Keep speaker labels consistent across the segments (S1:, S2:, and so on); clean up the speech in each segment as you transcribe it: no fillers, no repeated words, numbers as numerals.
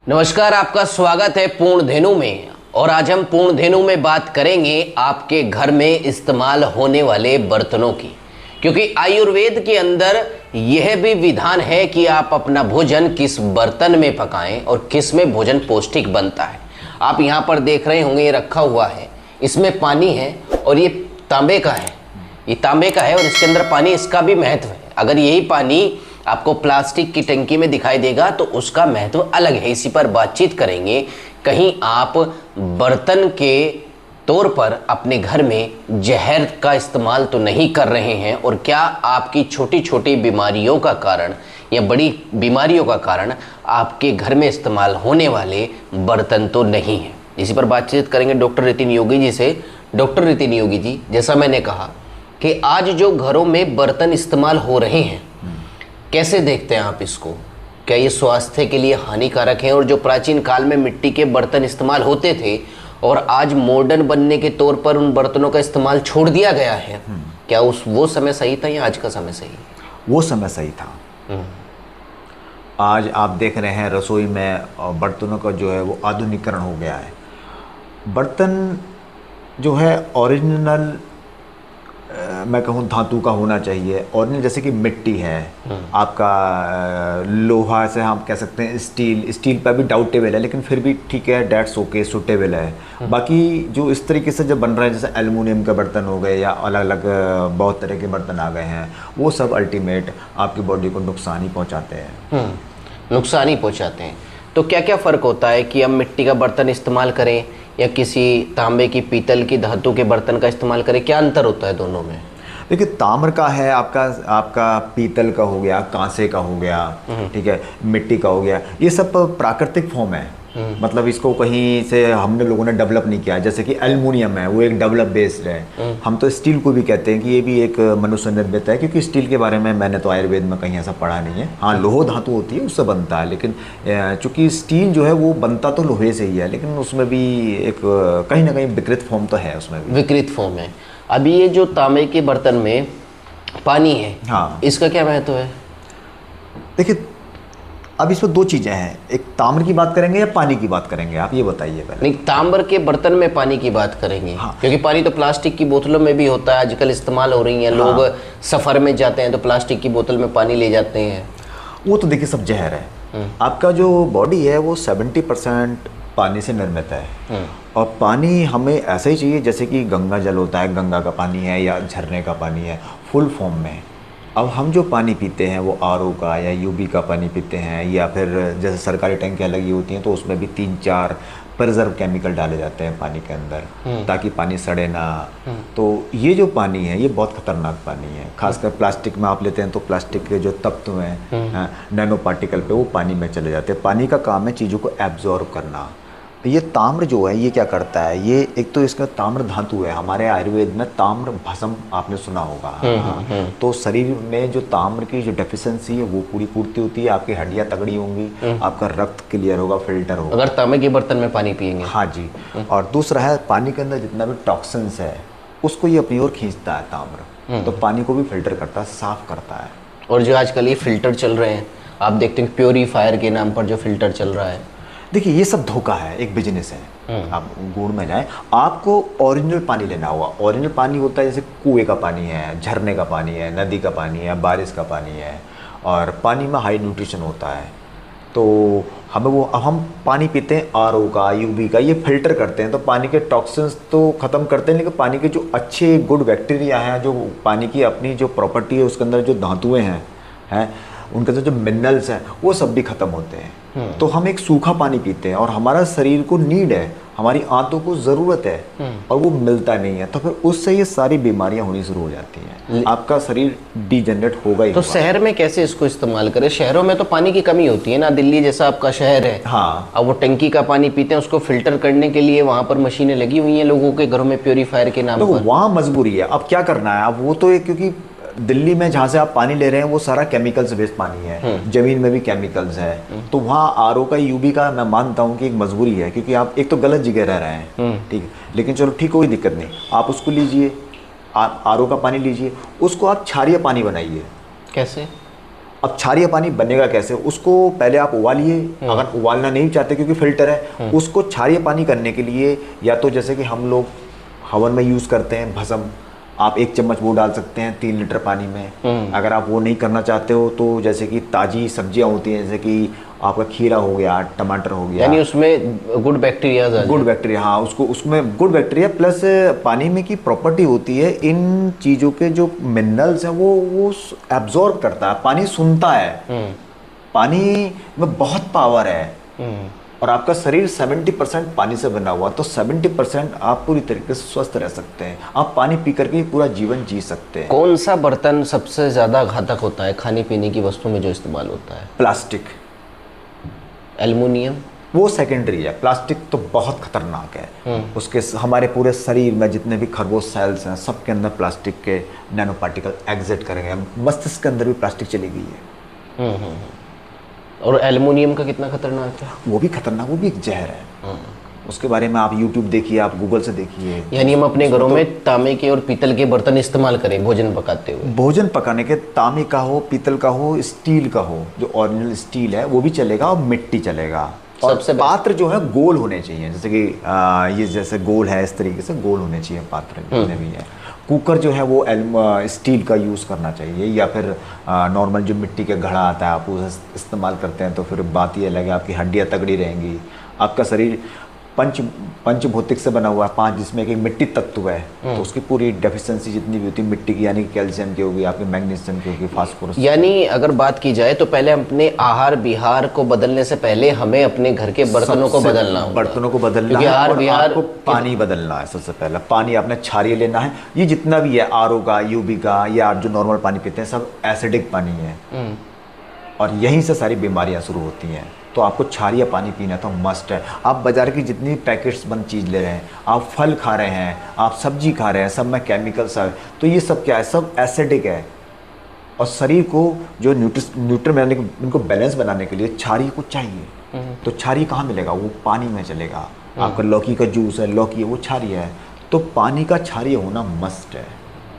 S1: नमस्कार, आपका स्वागत है पूर्णधेनु में। और आज हम पूर्णधेनु में बात करेंगे आपके घर में इस्तेमाल होने वाले बर्तनों की, क्योंकि आयुर्वेद के अंदर यह भी विधान है कि आप अपना भोजन किस बर्तन में पकाएं और किस में भोजन पौष्टिक बनता है। आप यहाँ पर देख रहे होंगे, ये रखा हुआ है, इसमें पानी है और ये तांबे का है, ये तांबे का है और इसके अंदर पानी, इसका भी महत्व है। अगर यही पानी आपको प्लास्टिक की टंकी में दिखाई देगा तो उसका महत्व अलग है। इसी पर बातचीत करेंगे। कहीं आप बर्तन के तौर पर अपने घर में जहर का इस्तेमाल तो नहीं कर रहे हैं, और क्या आपकी छोटी छोटी बीमारियों का कारण या बड़ी बीमारियों का कारण आपके घर में इस्तेमाल होने वाले बर्तन तो नहीं है। इसी पर बातचीत करेंगे डॉक्टर रितिन योगी जी से। डॉक्टर रितिन योगी जी, जैसा मैंने कहा कि आज जो घरों में बर्तन इस्तेमाल हो रहे हैं, कैसे देखते हैं आप इसको? क्या ये स्वास्थ्य के लिए हानिकारक है? और जो प्राचीन काल में मिट्टी के बर्तन इस्तेमाल होते थे और आज मॉडर्न बनने के तौर पर उन बर्तनों का इस्तेमाल छोड़ दिया गया है, क्या वो समय सही था या आज का समय सही?
S2: वो समय सही था। आज आप देख रहे हैं रसोई में बर्तनों का जो है वो आधुनिकीकरण हो गया है। बर्तन जो है ओरिजिनल मैं कहूँ धातु का होना चाहिए। ओरिजिनल जैसे कि मिट्टी है, आपका लोहा से हम कह सकते हैं, स्टील पर भी डाउटेबल है, लेकिन फिर भी ठीक है, डेट्स ओके, सुटेबल है। बाकी जो इस तरीके से जब बन रहे हैं, जैसे एल्युमिनियम के बर्तन हो गए या अलग अलग बहुत तरह के बर्तन आ गए हैं, वो सब अल्टीमेट आपकी बॉडी को नुकसान ही पहुँचाते हैं।
S1: नुकसान ही पहुँचाते हैं। तो क्या क्या फ़र्क होता है कि हम मिट्टी का बर्तन इस्तेमाल करें या किसी तांबे की, पीतल की, धातु के बर्तन का इस्तेमाल करें? क्या अंतर होता है दोनों में?
S2: देखिए, ताम्र का है, आपका पीतल का हो गया, कांसे का हो गया, ठीक है, मिट्टी का हो गया, ये सब प्राकृतिक फॉर्म है। मतलब इसको कहीं से हमने लोगों ने डेवलप नहीं किया। जैसे कि एल्युमिनियम है, वो एक डेवलप बेस्ड है। हम तो स्टील को भी कहते हैं कि ये भी एक मनुष्य निर्मित है, क्योंकि स्टील के बारे में मैंने तो आयुर्वेद में कहीं ऐसा पढ़ा नहीं है। हाँ, लोह धातु होती है, उससे बनता है, लेकिन चूंकि स्टील जो है वो बनता तो लोहे से ही है, लेकिन उसमें भी एक कहीं ना कहीं विकृत फॉर्म तो है, उसमें भी
S1: विकृत फॉर्म है। अभी ये जो तांबे के बर्तन में पानी है,
S2: हाँ,
S1: इसका क्या महत्व है?
S2: देखिए, अब इसमें दो चीज़ें हैं, एक ताम्र की बात करेंगे या पानी की बात करेंगे, आप ये बताइए पहले।
S1: नहीं, तांबर के बर्तन में पानी की बात करेंगे। हाँ। क्योंकि पानी तो प्लास्टिक की बोतलों में भी होता है, आजकल इस्तेमाल हो रही है। हाँ। लोग सफ़र में जाते हैं तो प्लास्टिक की बोतल में पानी ले जाते हैं।
S2: वो तो देखिए सब जहर है। आपका जो बॉडी है वो 70% पानी से निर्मित है, और पानी हमें ऐसा ही चाहिए जैसे कि गंगा जल होता है, गंगा का पानी है या झरने का पानी है, फुल फॉर्म में। अब हम जो पानी पीते हैं वो आरओ का या यूबी का पानी पीते हैं, या फिर जैसे सरकारी टंकियाँ लगी होती हैं तो उसमें भी 3-4 प्रिजर्व केमिकल डाले जाते हैं पानी के अंदर, ताकि पानी सड़े ना। तो ये जो पानी है ये बहुत खतरनाक पानी है। खासकर प्लास्टिक में आप लेते हैं तो प्लास्टिक के जो तत्व हैं, नैनो पार्टिकल पे, वो पानी में चले जाते हैं। पानी का काम है चीज़ों को एब्जॉर्ब करना। ये ताम्र जो है ये क्या करता है, ये एक तो इसका ताम्र धातु है। हमारे आयुर्वेद में ताम्र भस्म आपने सुना होगा। तो शरीर में जो ताम्र की जो डेफिशिएंसी है वो पूरी पूर्ति होती है, आपकी हड्डियां तगड़ी होंगी, आपका रक्त क्लियर होगा, फिल्टर होगा,
S1: अगर तांबे के बर्तन में पानी पिएंगे।
S2: हाँ जी। और दूसरा है, पानी के अंदर जितना भी टॉक्सिन्स है उसको ये अपनी ओर खींचता है ताम्र, तो पानी को भी फिल्टर करता है, साफ करता है।
S1: और जो आजकल ये फिल्टर चल रहे हैं, आप देखते हैं प्योरीफायर के नाम पर जो फिल्टर चल रहा है,
S2: देखिए ये सब धोखा है, एक बिजनेस है। आप गुड़ में जाएं, आपको ओरिजिनल पानी लेना होगा। ओरिजिनल पानी होता है जैसे कुएं का पानी है, झरने का पानी है, नदी का पानी है, बारिश का पानी है, और पानी में हाई न्यूट्रिशन होता है। तो हमें वो, अब हम पानी पीते हैं आरओ का, यूबी का, ये फिल्टर करते हैं तो पानी के टॉक्सिन्स तो ख़त्म करते हैं, लेकिन पानी के जो अच्छे गुड बैक्टीरिया हैं, जो पानी की अपनी जो प्रॉपर्टी है उसके अंदर जो धातुएँ हैं उनके अंदर जो मिनरल्स हैं वो सब भी ख़त्म होते हैं। तो हम एक सूखा पानी पीते हैं और हमारा शरीर को नीड है, हमारी आंतों को ज़रूरत है, और वो मिलता नहीं है, तो फिर उससे ये सारी बीमारियां होनी शुरू हो जाती हैं। आपका शरीर डिजेनरेट होगा ही।
S1: तो शहर में कैसे इसको इस्तेमाल करें? शहरों में तो पानी की कमी होती है ना, दिल्ली जैसा आपका शहर है।
S2: हाँ,
S1: अब वो टंकी का पानी पीते हैं, उसको फिल्टर करने के लिए वहाँ पर मशीनें लगी हुई हैं लोगों के घरों में, प्योरीफायर के नाम पर।
S2: वहाँ मजबूरी है, अब क्या करना है। अब वो तो एक, क्योंकि दिल्ली में जहाँ से आप पानी ले रहे हैं वो सारा केमिकल्स बेस्ड पानी है, जमीन में भी केमिकल्स है, तो वहाँ आरओ का, यूबी का मैं मानता हूँ कि एक मजबूरी है, क्योंकि आप एक तो गलत जगह रह रहे हैं, ठीक है, लेकिन चलो ठीक, कोई दिक्कत नहीं, आप उसको लीजिए, आप आरओ का पानी लीजिए, उसको आप क्षारीय पानी बनाइए।
S1: कैसे?
S2: अब क्षारीय पानी बनेगा कैसे, उसको पहले आप उबालिए, अगर उबालना नहीं चाहते क्योंकि फिल्टर है, उसको क्षारीय पानी करने के लिए या तो जैसे कि हम लोग हवन में यूज़ करते हैं भस्म, आप 1 चम्मच वो डाल सकते हैं 3 लीटर पानी में। अगर आप वो नहीं करना चाहते हो तो जैसे कि ताज़ी सब्जियां होती हैं, जैसे कि आपका खीरा हो गया, टमाटर हो गया,
S1: यानी उसमें गुड बैक्टीरिया,
S2: गुड बैक्टीरिया, हाँ उसको उसमें गुड बैक्टीरिया प्लस पानी में की प्रॉपर्टी होती है, इन चीज़ों के जो मिनरल्स हैं वो एब्जॉर्ब करता है, पानी सुनता है, पानी में बहुत पावर है। और आपका शरीर 70% पानी से बना हुआ, तो 70% आप पूरी तरीके से स्वस्थ रह सकते हैं, आप पानी पी करके पूरा जीवन जी सकते हैं।
S1: कौन सा बर्तन सबसे ज़्यादा घातक होता है खाने पीने की वस्तु में जो इस्तेमाल होता है?
S2: प्लास्टिक,
S1: एल्युमिनियम,
S2: वो सेकेंडरी है, प्लास्टिक तो बहुत खतरनाक है। उसके हमारे पूरे शरीर में जितने भी खरगोश सेल्स हैं, सबके अंदर प्लास्टिक के नैनो पार्टिकल एग्जिट करेंगे, मस्तिष्क के अंदर भी प्लास्टिक चली गई है।
S1: और एल्युमिनियम का कितना खतरनाक है?
S2: वो भी खतरनाक, वो भी एक जहर है। उसके बारे में आप YouTube देखिए, आप गूगल से देखिए।
S1: यानी हम अपने घरों में तांबे के और पीतल के बर्तन इस्तेमाल करें भोजन पकाते हुए?
S2: भोजन पकाने के तांबे का हो, पीतल का हो, स्टील का हो, जो ओरिजिनल स्टील है वो भी चलेगा, और मिट्टी चलेगा। और
S1: सबसे
S2: पात्र जो है गोल होने चाहिए, जैसे कि ये जैसे गोल है, इस तरीके से गोल होने चाहिए पात्र जितने भी है। कुकर जो है वो स्टील का यूज़ करना चाहिए, या फिर नॉर्मल जो मिट्टी के घड़ा आता है आप उसे इस्तेमाल करते हैं तो फिर बात ये अलग है, आपकी हड्डियाँ तगड़ी रहेंगी, आपका शरीर पंच भौतिक से बना हुआ है, 5 जिसमें एक मिट्टी तत्व है, तो उसकी पूरी डेफिशिएंसी जितनी भी होती है मिट्टी की, यानी कि कैल्शियम की होगी, आपकी मैग्नीशियम की होगी, फास्फोरस।
S1: यानी अगर बात की जाए तो पहले अपने आहार विहार को बदलने से पहले हमें अपने घर के बर्तनों को बदलना होगा।
S2: बर्तनों को बदलना है, और आपको पानी बदलना है। सबसे पहले पानी आपने क्षारीय लेना है, ये जितना भी है आरओ का, यूबी का, या आप जो नॉर्मल पानी पीते हैं सब एसिडिक पानी है, और यहीं से सारी बीमारियां शुरू होती हैं। तो आपको क्षारीय पानी पीना तो मस्ट है। आप बाजार की जितनी पैकेट्स बंद चीज़ ले रहे हैं, आप फल खा रहे हैं, आप सब्जी खा रहे हैं, सब में केमिकल्स है, तो ये सब क्या है, सब एसिडिक है। और शरीर को जो न्यूट्रिएंट इनको बैलेंस बनाने के लिए क्षारीय को चाहिए। तो क्षारीय कहाँ मिलेगा? वो पानी में चलेगा। आपका लौकी का जूस है, लौकी है, वो क्षारीय है, तो पानी का क्षारीय होना मस्ट है।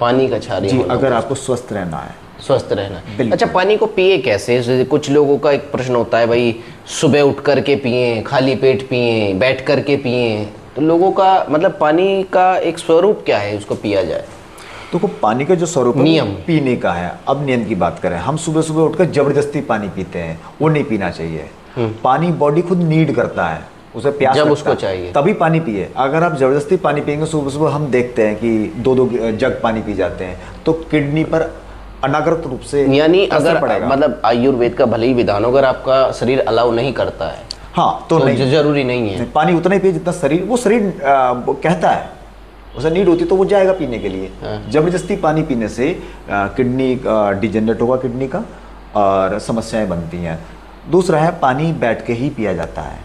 S1: पानी का क्षारीय
S2: जी, अगर आपको स्वस्थ रहना है,
S1: स्वस्थ रहना। अच्छा, पानी को पिए कैसे? जैसे कुछ लोगों का एक प्रश्न होता है, भाई सुबह उठ करके पिए, खाली पेट पिए, बैठ करके पिए, तो लोगों का मतलब पानी का एक स्वरूप क्या है, उसको पिया जाए?
S2: तो पानी का जो स्वरूप
S1: नियम
S2: पीने का है। अब नियम की बात करें, हम सुबह सुबह उठकर जबरदस्ती पानी पीते हैं, वो नहीं पीना चाहिए। पानी बॉडी खुद नीड करता है, उसे प्यास
S1: जब
S2: लगता
S1: उसको
S2: है,
S1: चाहिए
S2: तभी पानी पिए। अगर आप जबरदस्ती पानी पिएंगे सुबह सुबह, हम देखते हैं कि 2-2 जग पानी पी जाते हैं, तो किडनी पर अनागत रूप से
S1: यानी अगर मतलब आयुर्वेद का भले ही विधान अगर आपका शरीर अलाउ नहीं करता है,
S2: हाँ तो नहीं,
S1: जरूरी नहीं है।
S2: पानी उतना ही पिए जितना शरीर कहता है, उसे नीड होती तो वो जाएगा पीने के लिए। जबरदस्ती पानी पीने से किडनी डिजेनरेट होगा, किडनी का, और समस्याएं बनती हैं। दूसरा है, पानी बैठ के ही पिया जाता है,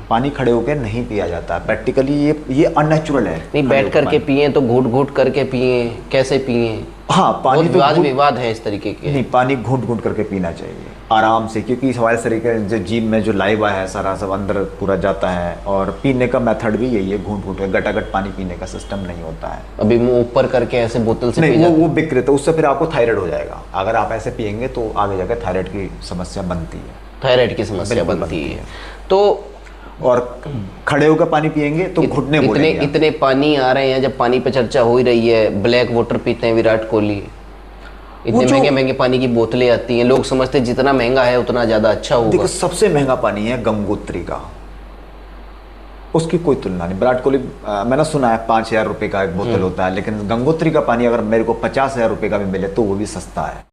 S2: पानी खड़े होकर नहीं पिया जाता। प्रैक्टिकली ये अननेचुरल है।
S1: नहीं, बैठ करके पिए तो घूट घूट करके पिए, कैसे पिए?
S2: हाँ, पानी तो
S1: विवाद है इस तरीके के।
S2: नहीं, पानी घूट घूट करके पीना चाहिए आराम से, क्योंकि हमारे शरीर के जो जीभ में जो लाइवा है सारा सब अंदर पूरा जाता है, और पीने का मेथड भी यही है, घूट घूट के, गटागट पानी पीने का सिस्टम नहीं होता है।
S1: अभी मुंह ऊपर करके ऐसे बोतल से
S2: नहीं, वो बिक रहे, तो उससे फिर आपको थायराइड हो जाएगा। अगर आप ऐसे पियेंगे तो आगे जाकर थायराइड की समस्या बनती है,
S1: थायराइड की समस्या बनती है। तो
S2: और खड़े होकर पानी पिएंगे तो घुटने बोलेंगे।
S1: इतने पानी आ रहे हैं, जब पानी पे चर्चा हो ही रही है, ब्लैक वाटर पीते हैं विराट कोहली, इतने महंगे महंगे पानी की बोतलें आती हैं, लोग समझते हैं जितना महंगा है उतना ज्यादा अच्छा होगा।
S2: देखो, सबसे महंगा पानी है गंगोत्री का, उसकी कोई तुलना नहीं। विराट कोहली मैंने सुना है 5,000 रुपये का एक बोतल होता है, लेकिन गंगोत्री का पानी अगर मेरे को 50,000 रुपये का भी मिले तो वो भी सस्ता है।